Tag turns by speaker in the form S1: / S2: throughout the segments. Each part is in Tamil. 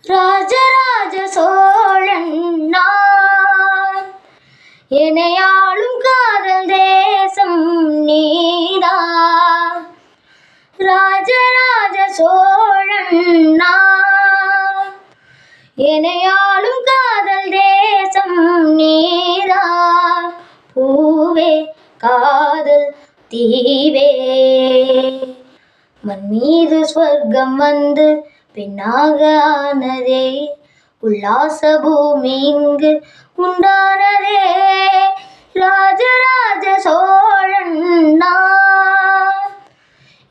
S1: ராஜராஜ சோழன் நான், என்னையாளும் காதல் தேசம் நீதான். ராஜராஜ சோழன் நான், என்னையாளும் காதல் தேசம் நீதான். பூவே காதல் தீவே, மண் மீது ஸ்வர்க்கம் வந்து பெண்ணாக ஆனதே, உல்லாச பூமி இங்கு உண்டானதே. ராஜராஜ சோழன் நான்,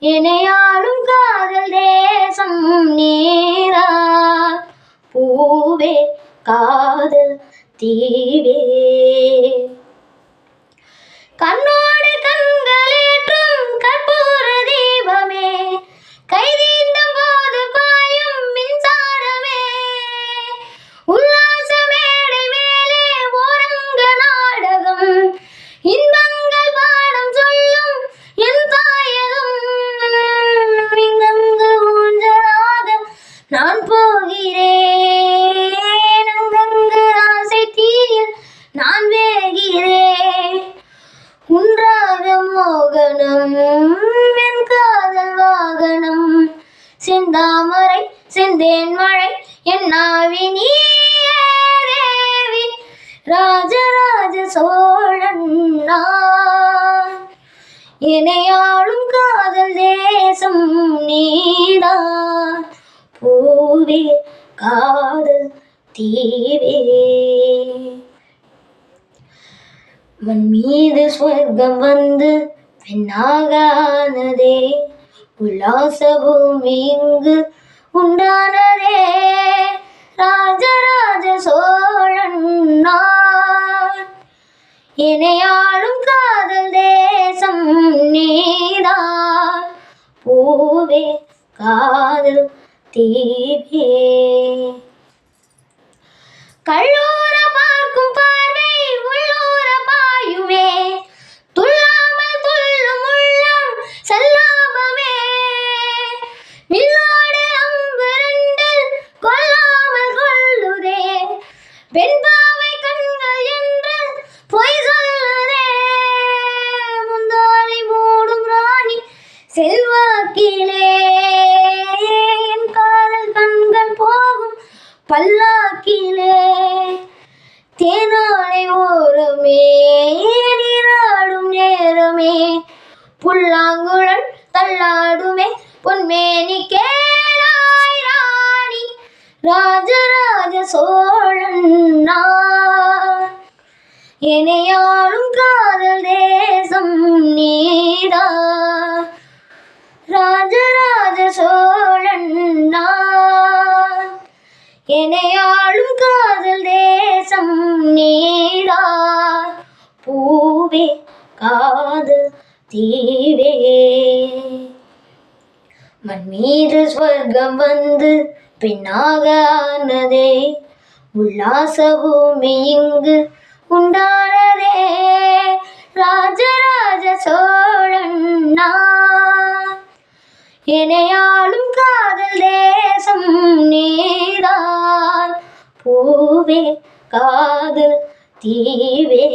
S1: என்னையாளும் காதல் தேசம் நீதான். பூவே காதல் தீவே, கண்ணோடு கண்களேற்றும் கற்பூர தீபமே, கைதீண்டும் போது பாயும் மின்சாரமே, உல்லாச மேடை மேலே ஓரங்க நாடகம், இன்பங்கள் பாடம் சொல்லும் என் தாயகம். இங்கங்கு ஊஞ்சலாக நான் போகிறேன், அங்கங்கு ஆசை தீயில் நான் வேகிறேன். உன்றாக மோகனம் என் காதல் வாகனம், செந்தாமரை செந்தேன் மழை என் நாவி நீயே தேவி. ராஜராஜ சோழன் நான், என்னையாளும் காதல் தேசம் நீதான். பூவே காதல் தீவே, மண் மீது ஸ்வர்க்கம் வந்து பெண்ணாக ஆனதே, உல்லாச பூமி இங்கு உண்டானதே. ராஜராஜ சோழன் நான், என்னையாளும் காதல் தேசம் நீதான். பூவே காதல் தீவே, கள்ளூர பார்க்கும் பார்வை உள்ளூர பாயுமே, துள்ளாமல் துள்ளும் உள்ளம் செல்லாமமே, வில்லோடு அம்பு ரெண்டில் கொல்லாமல் கொள்ளுதே, பெண் பாவை கண்கள் என்று பொய் சொல்லுதே. முந்தானை மூடும் ராணி செல்வாக்கிலே, என் காதல் கண்கள் போகும் பல்லாக்கிலே. தேனாடை ஓரமே நீராடும் நேரமே, புல்லாங்குழல் தள்ளாடுமே பொன்மேனி கேளாய் ராணி. ராஜராஜ சோழன் நான், என்னையாளும் காதல் தேசம் நீதான். ராஜராஜ சோழன் நான், என்னையாளும் காதல் தேசம் நீதான். பூவே காதல் தீவே, மண் மீது ஸ்வர்க்கம் வந்து பெண்ணாக ஆனதே, உல்லாச பூமி இங்கு உண்டானதே. ராஜராஜ சோழன் நான், என்னையாளும் காதல் தேசம் நீதான். பூவே காதல் தீவே.